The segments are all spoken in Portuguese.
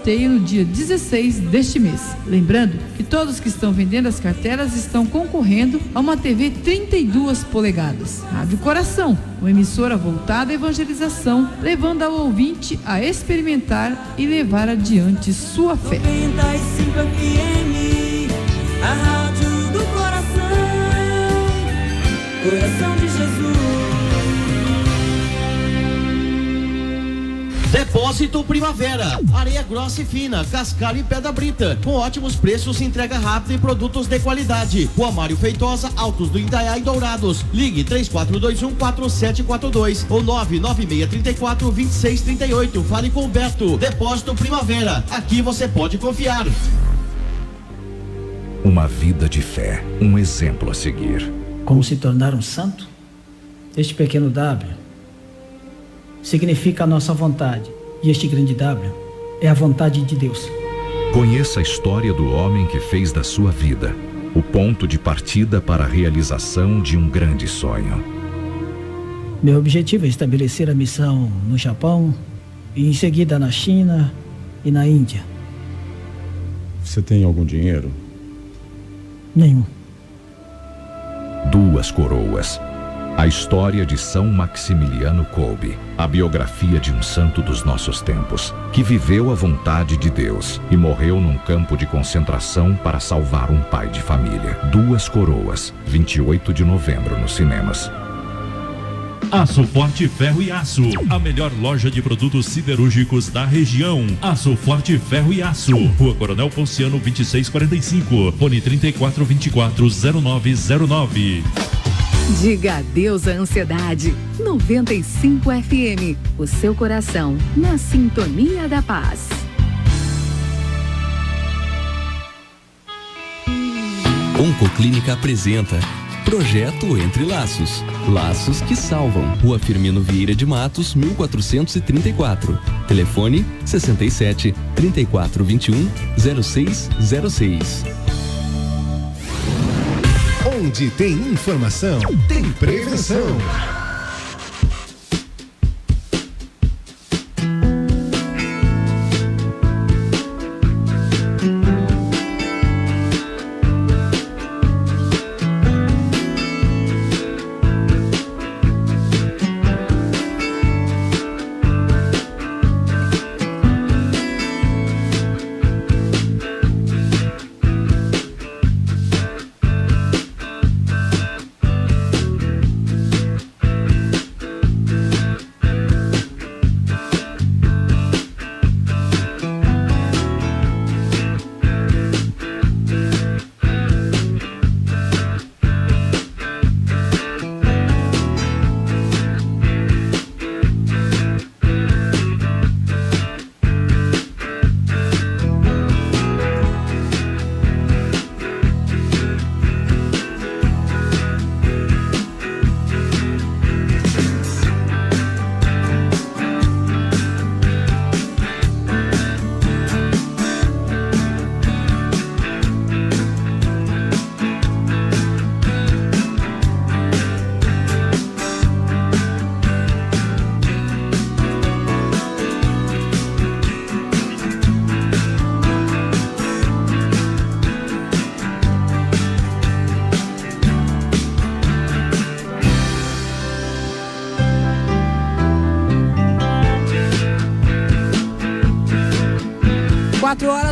sorteio no dia 16 deste mês. Lembrando que todos que estão vendendo as cartelas estão concorrendo a uma TV 32 polegadas. Rádio Coração, uma emissora voltada à evangelização, levando ao ouvinte a experimentar e levar adiante sua fé. 95 FM, a rádio do coração, coração de Jesus. Depósito Primavera, areia grossa e fina, cascalho e pedra brita, com ótimos preços, entrega rápida e produtos de qualidade. Rua Mário Feitosa, Altos do Indaiá e Dourados. Ligue 3421-4742 ou 99634-2638. Fale com o Beto. Depósito Primavera, aqui você pode confiar. Uma vida de fé, um exemplo a seguir. Como se tornar um santo? Este pequeno W significa a nossa vontade, e este grande W é a vontade de Deus. Conheça a história do homem que fez da sua vida o ponto de partida para a realização de um grande sonho. Meu objetivo é estabelecer a missão no Japão e em seguida na China e na Índia. Você tem algum dinheiro? Nenhum. Duas Coroas. A história de São Maximiliano Kolbe, a biografia de um santo dos nossos tempos, que viveu a vontade de Deus e morreu num campo de concentração para salvar um pai de família. Duas Coroas, 28 de novembro nos cinemas. Aço Forte Ferro e Aço, a melhor loja de produtos siderúrgicos da região. Aço Forte Ferro e Aço, Rua Coronel Ponciano 2645, fone 3424-0909. Diga adeus à ansiedade. 95 FM, o seu coração na sintonia da paz. Oncoclínica apresenta Projeto Entre Laços. Laços que salvam. Rua Firmino Vieira de Matos, 1434. Telefone 67 3421 0606. Onde tem informação, tem prevenção.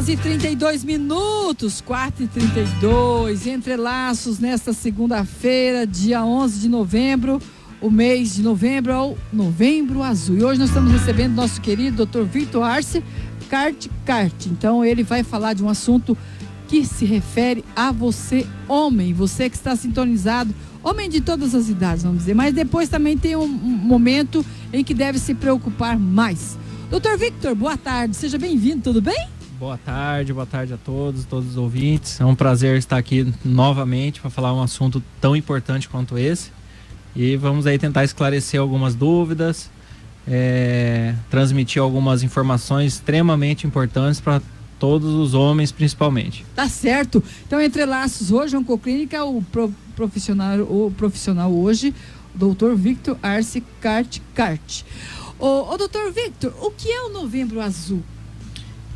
e 32 minutos, 4h32, Entre Laços, nesta segunda-feira, dia 11 de novembro, o mês de novembro é o Novembro Azul. E hoje nós estamos recebendo nosso querido Dr. Victor Arce Cart. Então ele vai falar de um assunto que se refere a você, homem, você que está sintonizado, homem de todas as idades, vamos dizer, mas depois também tem um momento em que deve se preocupar mais. Dr. Victor, boa tarde, seja bem-vindo, tudo bem? Boa tarde a todos os ouvintes. É um prazer estar aqui novamente para falar um assunto tão importante quanto esse. E vamos aí tentar esclarecer algumas dúvidas, transmitir algumas informações extremamente importantes para todos os homens, principalmente. Tá certo. Então, Entre Laços hoje, Oncoclínica, o profissional hoje, o Dr. Victor Arce Cart. Ô, Dr. Victor, o que é o Novembro Azul?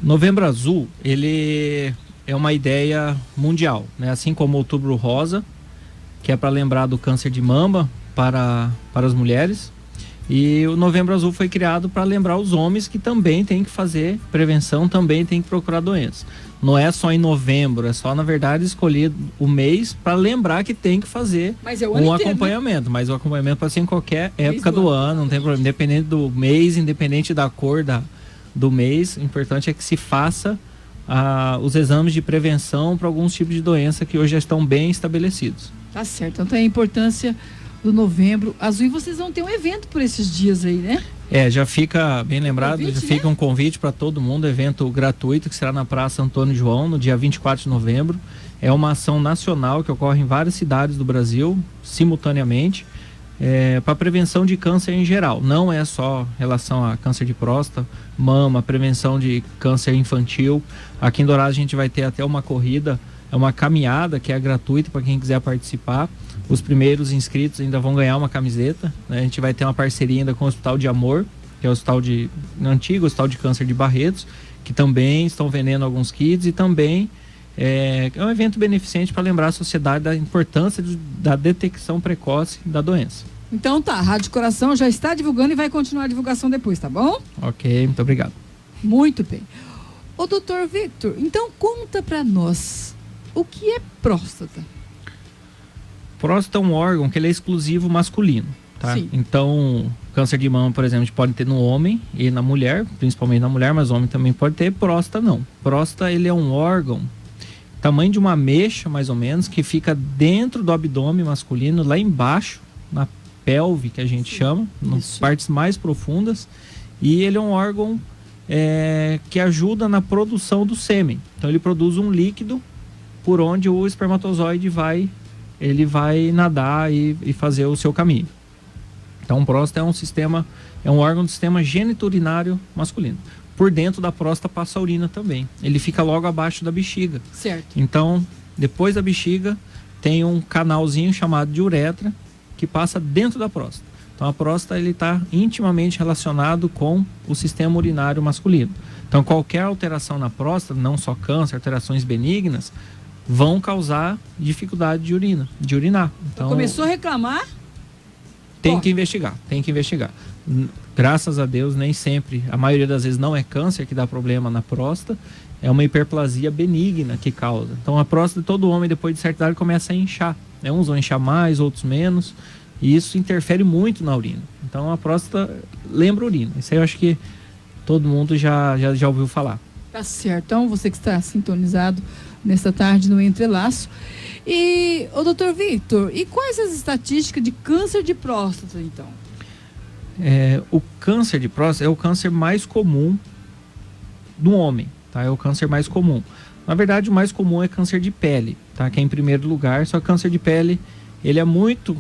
Novembro Azul, ele é uma ideia mundial, né? Assim como o Outubro Rosa, que é para lembrar do câncer de mama para as mulheres. E o Novembro Azul foi criado para lembrar os homens que também tem que fazer prevenção, também tem que procurar doenças. Não é só em novembro, é só, na verdade, escolher o mês para lembrar que tem que fazer um acompanhamento. Né? Mas o acompanhamento pode ser em qualquer época do ano, não tem problema. Independente do mês, independente da cor do mês, o importante é que se faça os exames de prevenção para alguns tipos de doença que hoje já estão bem estabelecidos. Tá certo, então tem a importância do Novembro Azul. E vocês vão ter um evento por esses dias aí, né? Já fica bem lembrado, fica um convite para todo mundo, evento gratuito que será na Praça Antônio João, no dia 24 de novembro. É uma ação nacional que ocorre em várias cidades do Brasil, simultaneamente, para prevenção de câncer em geral. Não é só relação a câncer de próstata, mama, prevenção de câncer infantil. Aqui em Dourados a gente vai ter até uma corrida, uma caminhada que é gratuita para quem quiser participar. Os primeiros inscritos ainda vão ganhar uma camiseta, né? A gente vai ter uma parceria ainda com o Hospital de Amor, que é o antigo Hospital de Câncer de Barretos, que também estão vendendo alguns kits, e também é um evento beneficente para lembrar a sociedade da importância da detecção precoce da doença. Então tá, a Rádio Coração já está divulgando e vai continuar a divulgação depois, tá bom? Ok, muito obrigado. Muito bem. Ô doutor Victor, então conta para nós, o que é próstata? Próstata é um órgão que ele é exclusivo masculino, tá? Sim. Então, câncer de mama, por exemplo, a gente pode ter no homem e na mulher, principalmente na mulher, mas homem também pode ter. Próstata não. Próstata, ele é um órgão, tamanho de uma ameixa, mais ou menos, que fica dentro do abdômen masculino, lá embaixo, na pelve, que a gente chama, nas partes mais profundas. E ele é um órgão que ajuda na produção do sêmen. Então, ele produz um líquido por onde o espermatozoide vai nadar e fazer o seu caminho. Então, próstata é um órgão do sistema geniturinário masculino. Por dentro da próstata passa a urina também. Ele fica logo abaixo da bexiga. Certo. Então, depois da bexiga, tem um canalzinho chamado de uretra que passa dentro da próstata. Então, a próstata está intimamente relacionado com o sistema urinário masculino. Então, qualquer alteração na próstata, não só câncer, alterações benignas, vão causar dificuldade de urinar. Então, começou a reclamar? Tem que investigar. Graças a Deus, nem sempre, a maioria das vezes não é câncer que dá problema na próstata, é uma hiperplasia benigna que causa. Então a próstata de todo homem, depois de certa idade, começa a inchar. Uns vão inchar mais, outros menos, e isso interfere muito na urina. Então a próstata lembra urina. Isso aí eu acho que todo mundo já ouviu falar. Tá certo. Então você que está sintonizado nesta tarde no Entrelaço. E, o doutor Victor, e quais as estatísticas de câncer de próstata, então? O câncer de próstata é o câncer mais comum do homem, tá? É o câncer mais comum. Na verdade, o mais comum é câncer de pele, tá? Que é em primeiro lugar, só que câncer de pele, ele é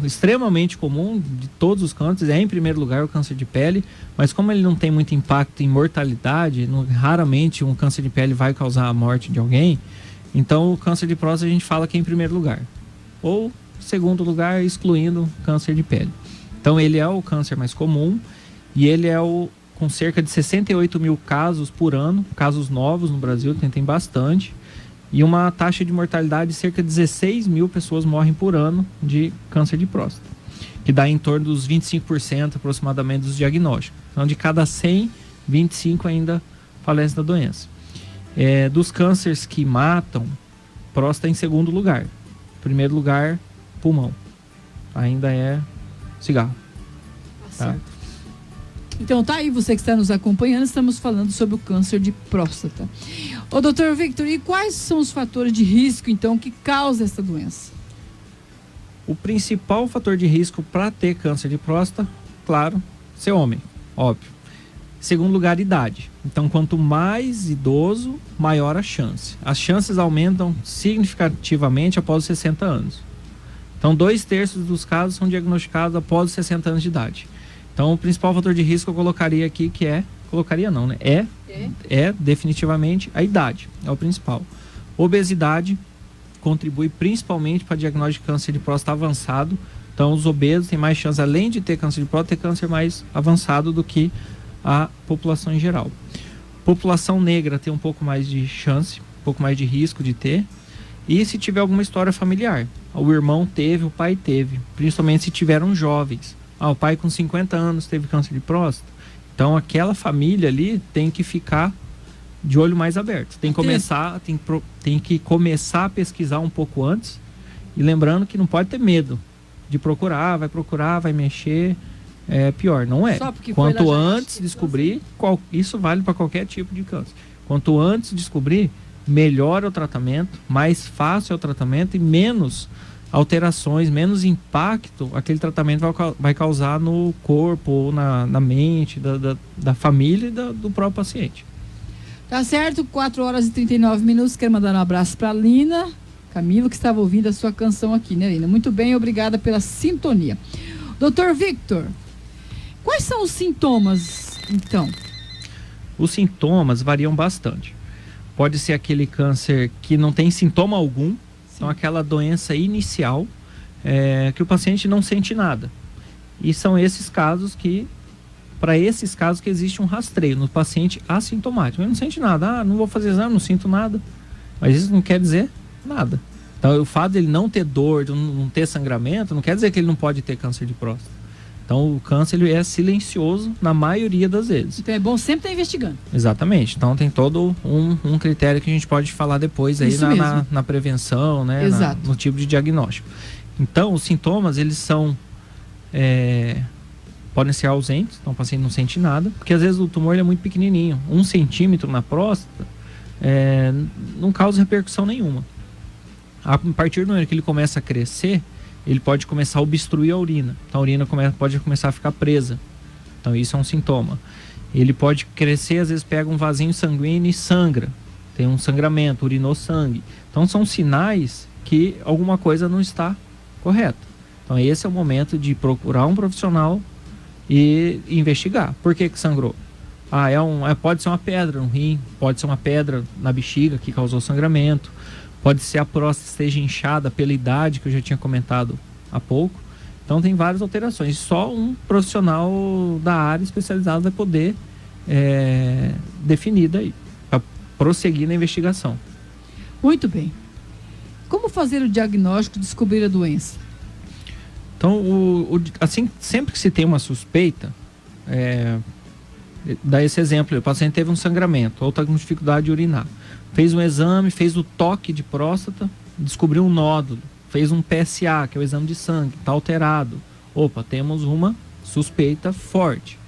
extremamente comum, de todos os cânceres, é em primeiro lugar o câncer de pele, mas como ele não tem muito impacto em mortalidade, raramente um câncer de pele vai causar a morte de alguém. Então, o câncer de próstata a gente fala que é em primeiro lugar. Ou segundo lugar, excluindo câncer de pele. Então, ele é o câncer mais comum e ele é com cerca de 68 mil casos por ano, casos novos no Brasil, tem bastante. E uma taxa de mortalidade de cerca de 16 mil pessoas morrem por ano de câncer de próstata, que dá em torno dos 25% aproximadamente dos diagnósticos. Então, de cada 100, 25 ainda falecem da doença. Dos cânceres que matam, próstata em segundo lugar. Primeiro lugar, pulmão. Ainda é cigarro. Tá? Então tá aí, você que está nos acompanhando, estamos falando sobre o câncer de próstata. Ô doutor Victor, e quais são os fatores de risco, então, que causam essa doença? O principal fator de risco para ter câncer de próstata, claro, ser homem, óbvio. Segundo lugar, idade. Então, quanto mais idoso, maior a chance. As chances aumentam significativamente após os 60 anos. Então, 2/3 dos casos são diagnosticados após os 60 anos de idade. Então, o principal fator de risco eu colocaria aqui, que é... Colocaria não, né? É definitivamente a idade. É o principal. Obesidade contribui principalmente para diagnóstico de câncer de próstata avançado. Então, os obesos têm mais chance, além de ter câncer de próstata, ter câncer mais avançado do que a população em geral. População negra tem um pouco mais de chance, um pouco mais de risco de ter. E se tiver alguma história familiar. O irmão teve, o pai teve. Principalmente se tiveram jovens. O pai com 50 anos teve câncer de próstata. Então aquela família ali tem que ficar de olho mais aberto. Tem que começar a pesquisar um pouco antes. E lembrando que não pode ter medo de procurar, vai mexer. É pior, não é. Quanto antes descobrir, isso vale para qualquer tipo de câncer. Quanto antes descobrir, melhor é o tratamento, mais fácil é o tratamento e menos alterações, menos impacto aquele tratamento vai causar no corpo ou na mente da família e do próprio paciente. Tá certo, 4h39. Quero mandar um abraço para a Lina Camilo, que estava ouvindo a sua canção aqui, né, Lina? Muito bem, obrigada pela sintonia. Dr. Victor, quais são os sintomas, então? Os sintomas variam bastante. Pode ser aquele câncer que não tem sintoma algum. Sim. Então aquela doença inicial que o paciente não sente nada. E são esses casos para esses casos que existe um rastreio no paciente assintomático. Ele não sente nada, não vou fazer exame, não sinto nada. Mas isso não quer dizer nada. Então o fato de ele não ter dor, de não ter sangramento, não quer dizer que ele não pode ter câncer de próstata. Então o câncer ele é silencioso na maioria das vezes. Então é bom sempre estar investigando. Exatamente. Então tem todo um critério que a gente pode falar depois aí na prevenção, né? No tipo de diagnóstico. Então os sintomas eles são podem ser ausentes, então o paciente não sente nada, porque às vezes o tumor ele é muito pequenininho. 1 centímetro na próstata não causa repercussão nenhuma. A partir do momento que ele começa a crescer, ele pode começar a obstruir a urina. Então a urina pode começar a ficar presa. Então isso é um sintoma. Ele pode crescer, às vezes pega um vasinho sanguíneo e sangra. Tem um sangramento, urinou sangue. Então são sinais que alguma coisa não está correta. Então esse é o momento de procurar um profissional e investigar. Por que sangrou? Pode ser uma pedra no rim, pode ser uma pedra na bexiga que causou sangramento. Pode ser a próstata esteja inchada pela idade, que eu já tinha comentado há pouco. Então tem várias alterações. Só um profissional da área especializado vai poder definir daí, para prosseguir na investigação. Muito bem. Como fazer o diagnóstico e descobrir a doença? Então, assim, sempre que se tem uma suspeita, dá esse exemplo, o paciente teve um sangramento ou está com dificuldade de urinar. Fez um exame, fez o toque de próstata, descobriu um nódulo, fez um PSA, que é o exame de sangue, está alterado. Opa, temos uma suspeita forte.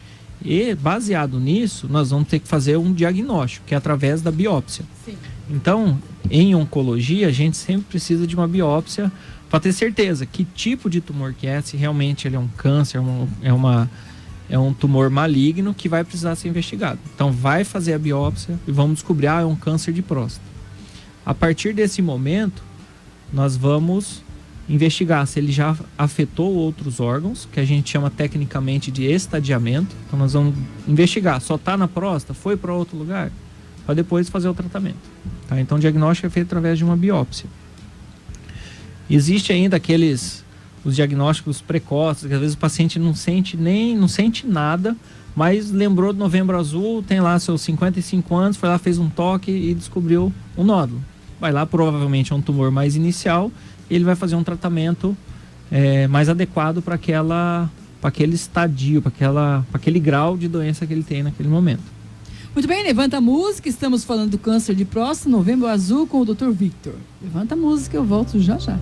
E baseado nisso, nós vamos ter que fazer um diagnóstico, que é através da biópsia. Sim. Então, em oncologia, a gente sempre precisa de uma biópsia para ter certeza que tipo de tumor que é, se realmente ele é um câncer, é um tumor maligno que vai precisar ser investigado. Então vai fazer a biópsia e vamos descobrir, é um câncer de próstata. A partir desse momento, nós vamos investigar se ele já afetou outros órgãos, que a gente chama tecnicamente de estadiamento. Então nós vamos investigar, só está na próstata, foi para outro lugar, para depois fazer o tratamento. Tá? Então o diagnóstico é feito através de uma biópsia. Existe ainda os diagnósticos precoces, que às vezes o paciente não sente nada, mas lembrou do Novembro Azul, tem lá seus 55 anos, foi lá, fez um toque e descobriu um nódulo. Vai lá, provavelmente é um tumor mais inicial, e ele vai fazer um tratamento mais adequado para aquele estadio, para aquele grau de doença que ele tem naquele momento. Muito bem, levanta a música, estamos falando do câncer de próstata, Novembro Azul com o Dr. Victor. Levanta a música, eu volto já já.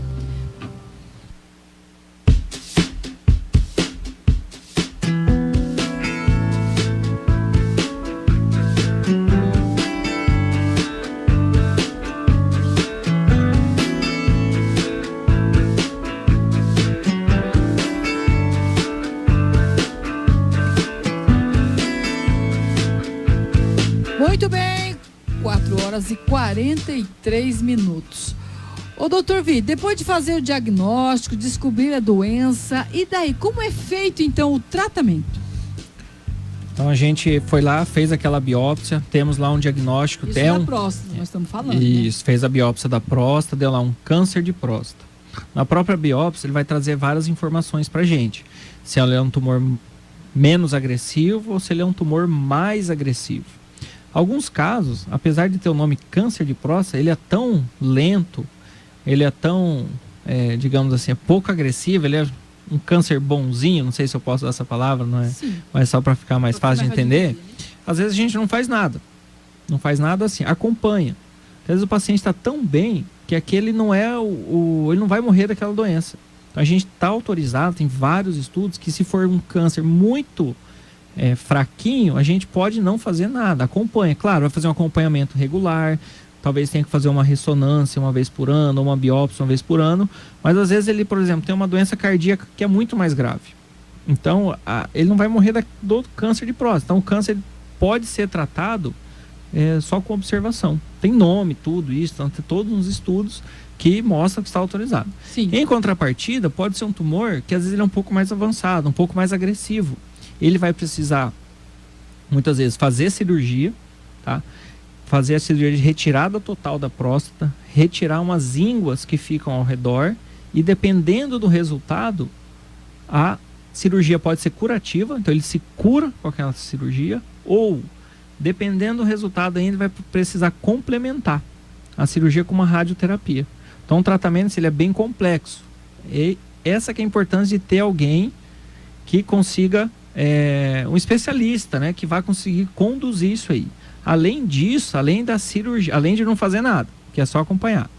Muito bem, 4h43. Ô doutor Vi, depois de fazer o diagnóstico, descobrir a doença, e daí, como é feito então o tratamento? Então a gente foi lá, fez aquela biópsia, temos lá um diagnóstico. Isso da próstata, nós estamos falando. Isso, né? Fez a biópsia da próstata, deu lá um câncer de próstata. Na própria biópsia ele vai trazer várias informações pra gente. Se ele é um tumor menos agressivo ou se ele é um tumor mais agressivo. Alguns casos, apesar de ter o nome câncer de próstata, ele é tão lento, ele é tão, digamos assim, pouco agressivo, ele é um câncer bonzinho, não sei se eu posso usar essa palavra, não é? Sim. Mas só para ficar mais fácil de entender. Às vezes a gente não faz nada. Não faz nada assim, acompanha. Às vezes o paciente está tão bem que aquele não é ele não vai morrer daquela doença. Então a gente está autorizado, tem vários estudos que se for um câncer muito fraquinho, a gente pode não fazer nada, acompanha. Claro, vai fazer um acompanhamento regular, talvez tenha que fazer uma ressonância uma vez por ano, ou uma biópsia uma vez por ano, mas às vezes ele, por exemplo, tem uma doença cardíaca que é muito mais grave. Então, ele não vai morrer do câncer de próstata. Então o câncer pode ser tratado só com observação. Tem nome, tudo isso, então, tem todos os estudos que mostram que está autorizado. Sim. Em contrapartida, pode ser um tumor que às vezes ele é um pouco mais avançado, um pouco mais agressivo. Ele vai precisar, muitas vezes, fazer cirurgia, tá? Fazer a cirurgia de retirada total da próstata, retirar umas ínguas que ficam ao redor e, dependendo do resultado, a cirurgia pode ser curativa, então ele se cura com aquela cirurgia, ou, dependendo do resultado ainda, vai precisar complementar a cirurgia com uma radioterapia. Então o tratamento ele é bem complexo. E essa que é a importância de ter alguém que consiga, um especialista, né, que vai conseguir conduzir isso aí. Além disso, além da cirurgia, além de não fazer nada, que é só acompanhar,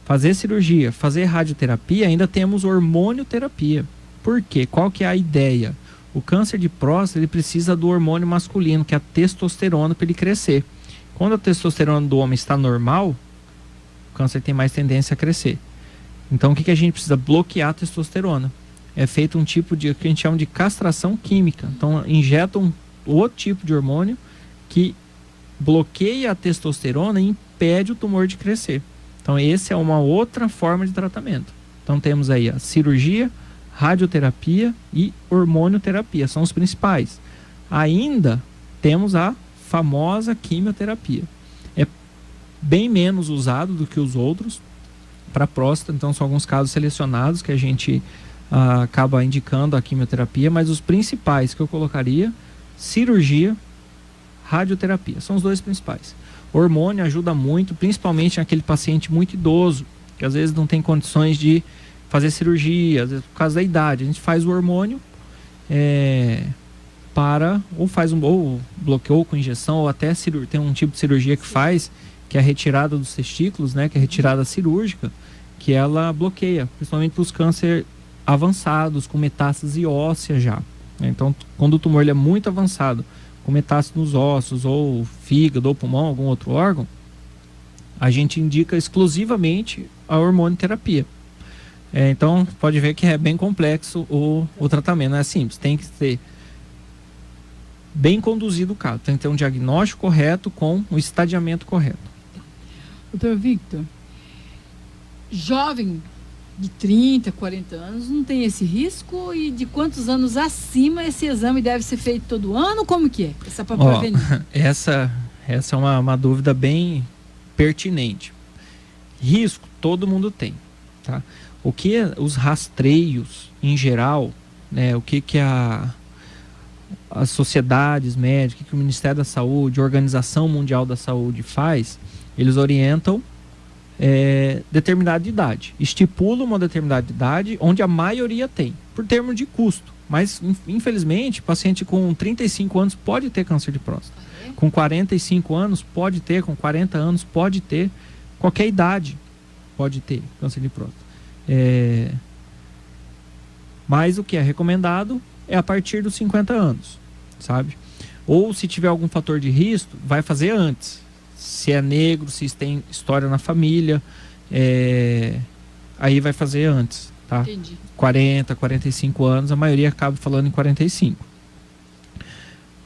fazer cirurgia, fazer radioterapia, ainda temos hormonioterapia. Por quê? Qual que é a ideia? O câncer de próstata, ele precisa do hormônio masculino, que é a testosterona, para ele crescer. Quando a testosterona do homem está normal, o câncer tem mais tendência a crescer. Então, o que a gente precisa? Bloquear a testosterona. É feito um tipo de, que a gente chama de castração química. Então, injetam outro tipo de hormônio que bloqueia a testosterona e impede o tumor de crescer. Então, essa é uma outra forma de tratamento. Então, temos aí a cirurgia, radioterapia e hormonioterapia, são os principais. Ainda temos a famosa quimioterapia. É bem menos usado do que os outros para próstata, então são alguns casos selecionados que a gente acaba indicando a quimioterapia, mas os principais que eu colocaria: cirurgia, radioterapia, são os dois principais. O hormônio ajuda muito, principalmente naquele paciente muito idoso, que às vezes não tem condições de fazer cirurgia, às vezes por causa da idade. A gente faz o hormônio ou bloqueou com injeção, ou até tem um tipo de cirurgia que faz, que é a retirada dos testículos, né, que é a retirada cirúrgica, que ela bloqueia, principalmente para os cânceres avançados, com metástase óssea já. Então, quando o tumor ele é muito avançado, com metástase nos ossos, ou fígado, ou pulmão, algum outro órgão, a gente indica exclusivamente a hormonioterapia. Então, pode ver que é bem complexo o tratamento, não é simples. Tem que ser bem conduzido o caso. Tem que ter um diagnóstico correto com o estadiamento correto. Doutor Victor, jovem de 30, 40 anos não tem esse risco? E de quantos anos acima esse exame deve ser feito todo ano? Como que é? Essa para prevenir. Essa é uma dúvida bem pertinente. Risco todo mundo tem, tá? O que os rastreios em geral, né, o que as sociedades médicas, que o Ministério da Saúde, a Organização Mundial da Saúde faz, eles orientam determinada idade, estipulam uma determinada idade onde a maioria tem, por termo de custo. Mas infelizmente, paciente com 35 anos pode ter câncer de próstata, com 45 anos pode ter, com 40 anos pode ter, qualquer idade pode ter câncer de próstata. Mas o que é recomendado é a partir dos 50 anos, sabe? Ou se tiver algum fator de risco, vai fazer antes. Se é negro, se tem história na família, aí vai fazer antes, tá? Entendi. 40, 45 anos, a maioria acaba falando em 45.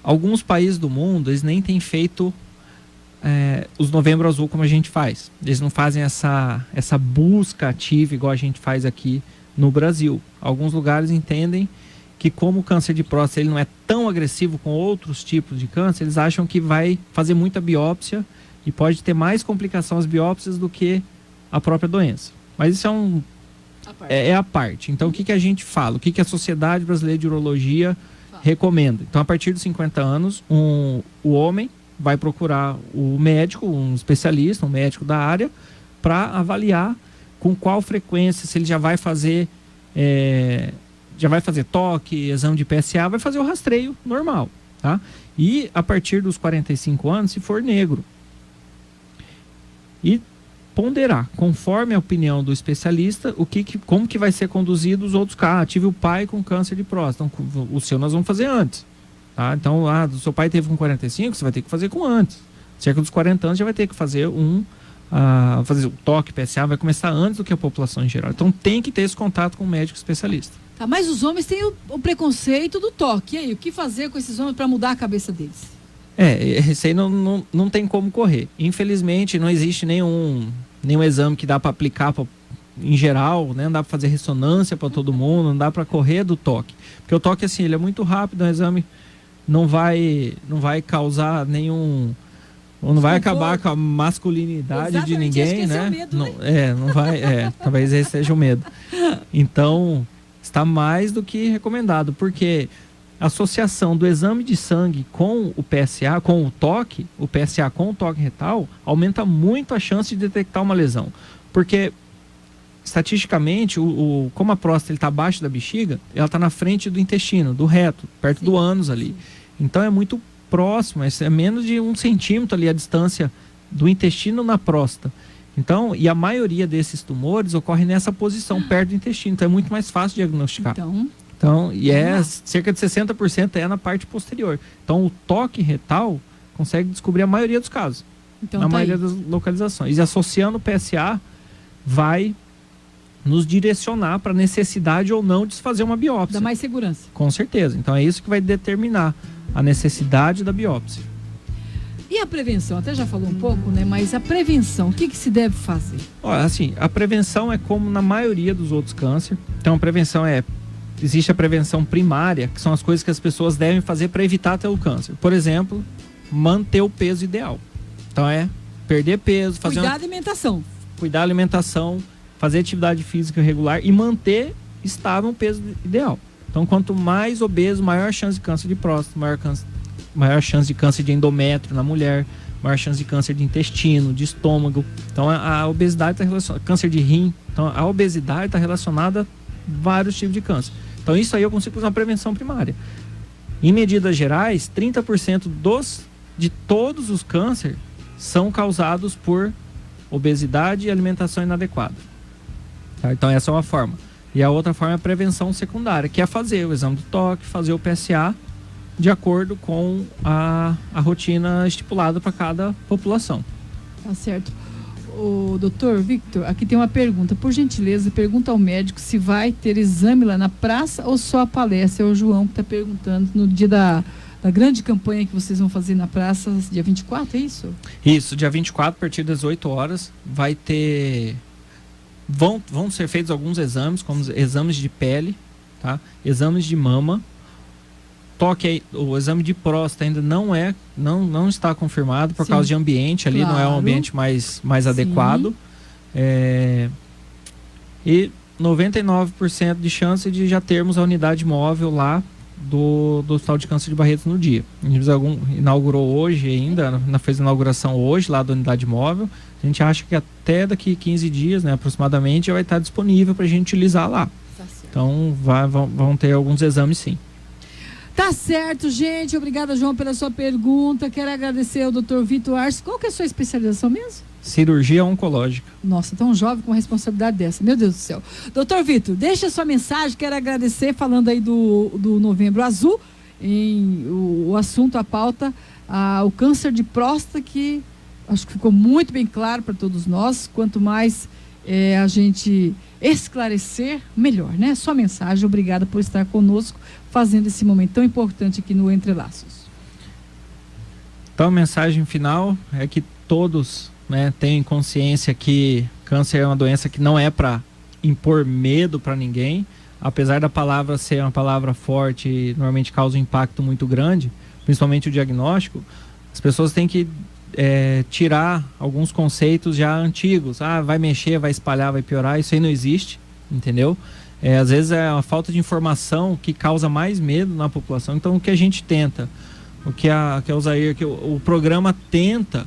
Alguns países do mundo, eles nem têm feito os Novembro Azul como a gente faz. Eles não fazem essa busca ativa igual a gente faz aqui no Brasil. Alguns lugares entendem que, como o câncer de próstata ele não é tão agressivo com outros tipos de câncer, eles acham que vai fazer muita biópsia e pode ter mais complicação as biópsias do que a própria doença. Mas isso é a parte. Então, o que a gente fala? O que a Sociedade Brasileira de Urologia recomenda? Então, a partir dos 50 anos, o homem, vai procurar o médico, um especialista, um médico da área, para avaliar com qual frequência, se ele já vai fazer toque, exame de PSA, vai fazer o rastreio normal, tá? E a partir dos 45 anos, se for negro. E ponderar, conforme a opinião do especialista, como que vai ser conduzido os outros casos. Tive o pai com câncer de próstata, então, o seu nós vamos fazer antes. Tá? Então, o seu pai teve com 45, você vai ter que fazer com antes. Cerca dos 40 anos já vai ter que fazer fazer o toque, PSA, vai começar antes do que a população em geral. Então tem que ter esse contato com o médico especialista. Tá, mas os homens têm o preconceito do toque. E aí, o que fazer com esses homens para mudar a cabeça deles? Esse aí não tem como correr. Infelizmente, não existe nenhum exame que dá para aplicar em geral, né? Não dá para fazer ressonância para todo mundo, não dá para correr do toque. Porque o toque, assim, ele é muito rápido, o exame não vai causar nenhum... Não vai acabar com a masculinidade. Exatamente, de ninguém, né? É o medo, né? Não vai, talvez esse seja o medo. Então, está mais do que recomendado, porque a associação do exame de sangue com o PSA, com o toque, o PSA com o toque retal, aumenta muito a chance de detectar uma lesão. Porque, estatisticamente, como a próstata está abaixo da bexiga, ela está na frente do intestino, do reto, perto do ânus ali. Então, é muito próximo, é menos de 1 centímetro ali a distância do intestino na próstata. Então, e a maioria desses tumores ocorre nessa posição, perto do intestino. Então, é muito mais fácil de diagnosticar. Então, cerca de 60% na parte posterior. Então, o toque retal consegue descobrir a maioria dos casos. Então, na maioria das localizações. E associando o PSA, vai nos direcionar para a necessidade ou não de se fazer uma biópsia. Dá mais segurança. Com certeza. Então, é isso que vai determinar a necessidade da biópsia. E a prevenção? Até já falou um pouco, né? Mas a prevenção, o que se deve fazer? Olha, assim, a prevenção é como na maioria dos outros cânceres. Então, a prevenção existe a prevenção primária, que são as coisas que as pessoas devem fazer para evitar ter o câncer. Por exemplo, manter o peso ideal. Então, perder peso, cuidar da alimentação. Cuidar da alimentação, fazer atividade física regular e manter estável o peso ideal. Então, quanto mais obeso, maior a chance de câncer de próstata, maior chance de câncer de endométrio na mulher, maior chance de câncer de intestino, de estômago. Então, a obesidade está relacionada, câncer de rim. Então, a obesidade está relacionada a vários tipos de câncer. Então, isso aí eu consigo fazer uma prevenção primária. Em medidas gerais, 30% de todos os cânceres são causados por obesidade e alimentação inadequada. Tá? Então, essa é uma forma. E a outra forma é a prevenção secundária, que é fazer o exame do toque, fazer o PSA, de acordo com a rotina estipulada para cada população. Tá certo. O doutor Victor, aqui tem uma pergunta. Por gentileza, pergunta ao médico se vai ter exame lá na praça ou só a palestra. É o João que está perguntando no dia da grande campanha que vocês vão fazer na praça, dia 24, é isso? Isso, dia 24, a partir das 8 horas, vai ter... Vão ser feitos alguns exames, como exames de pele, tá? Exames de mama. O exame de próstata ainda não está confirmado por causa de ambiente ali, claro. Não é um ambiente mais adequado. E 99% de chance de já termos a unidade móvel lá do Hospital de Câncer de Barretos no dia. A gente inaugurou hoje ainda, fez a inauguração hoje lá da unidade móvel. A gente acha que até daqui 15 dias, né, aproximadamente, já vai estar disponível para a gente utilizar lá. Tá, então vão ter alguns exames sim. Tá certo, gente. Obrigada, João, pela sua pergunta. Quero agradecer ao Dr. Vitor Arce. Qual que é a sua especialização mesmo? Cirurgia oncológica. Nossa, tão jovem com uma responsabilidade dessa. Meu Deus do céu. Doutor Vitor, deixa a sua mensagem. Quero agradecer, falando aí do Novembro Azul, o assunto, a pauta, o câncer de próstata, que acho que ficou muito bem claro para todos nós. Quanto mais a gente esclarecer, melhor, né? Sua mensagem. Obrigada por estar conosco, fazendo esse momento tão importante aqui no Entre Laços. Então, a mensagem final é que todos, né, tenham consciência que câncer é uma doença que não é para impor medo para ninguém, apesar da palavra ser uma palavra forte e normalmente causa um impacto muito grande, principalmente o diagnóstico. As pessoas têm que tirar alguns conceitos já antigos. Vai mexer, vai espalhar, vai piorar. Isso aí não existe, entendeu? Às vezes é a falta de informação que causa mais medo na população. Então, o que a gente tenta? O que a Osair, que o programa tenta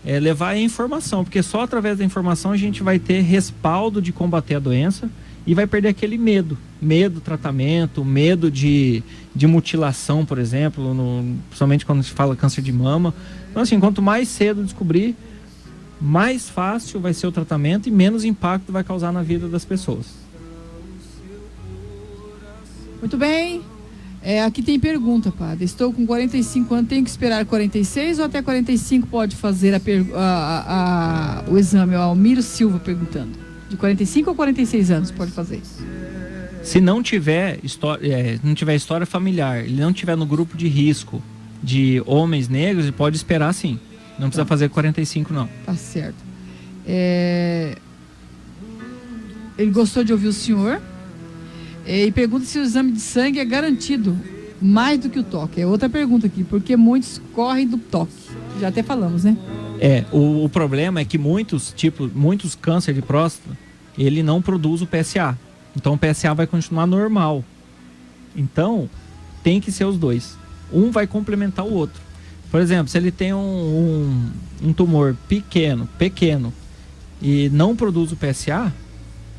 levar a informação, porque só através da informação a gente vai ter respaldo de combater a doença e vai perder aquele medo do tratamento, medo de mutilação, por exemplo, principalmente quando se fala câncer de mama. Então, assim, quanto mais cedo descobrir, mais fácil vai ser o tratamento e menos impacto vai causar na vida das pessoas. Muito bem. Aqui tem pergunta, padre. Estou com 45 anos, tenho que esperar 46 ou até 45 pode fazer o exame? O Almiro Silva perguntando. De 45 ou 46 anos pode fazer? Se não tiver história familiar, ele não tiver no grupo de risco de homens negros, ele pode esperar sim. Não precisa fazer 45 não. Tá certo. Ele gostou de ouvir o senhor. E pergunta se o exame de sangue é garantido mais do que o toque. É outra pergunta aqui, porque muitos correm do toque. Já até falamos, né? O problema é que muitos câncer de próstata, ele não produz o PSA. Então o PSA vai continuar normal. Então, tem que ser os dois. Um vai complementar o outro. Por exemplo, se ele tem um tumor pequeno, e não produz o PSA,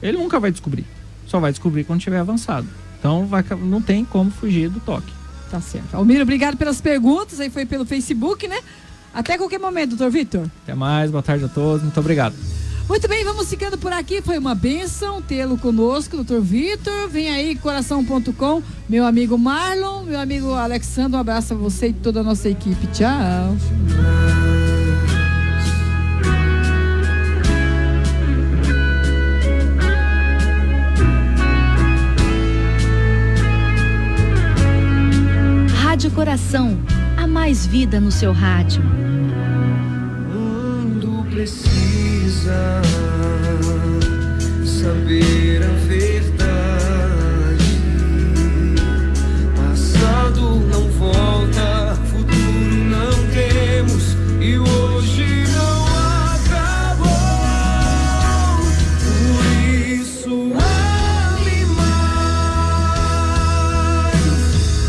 ele nunca vai descobrir. Só vai descobrir quando tiver avançado. Então não tem como fugir do toque. Tá certo. Almiro, obrigado pelas perguntas. Aí foi pelo Facebook, né? Até qualquer momento, doutor Vitor. Até mais, boa tarde a todos. Muito obrigado. Muito bem, vamos ficando por aqui. Foi uma bênção tê-lo conosco, doutor Vitor. Vem aí, coração.com. Meu amigo Marlon, meu amigo Alexandre, um abraço a você e toda a nossa equipe. Tchau. Rádio Coração, há mais vida no seu rádio. O mundo precisa saber a verdade. Passado não volta, futuro não temos e hoje não acabou. Por isso ame mais,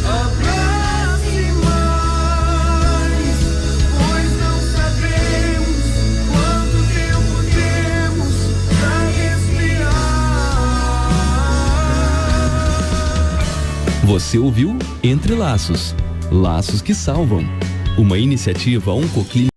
abrace mais, pois não sabemos quanto tempo temos pra respirar. Você ouviu Entre Laços, Laços que Salvam, uma iniciativa Oncoclínica.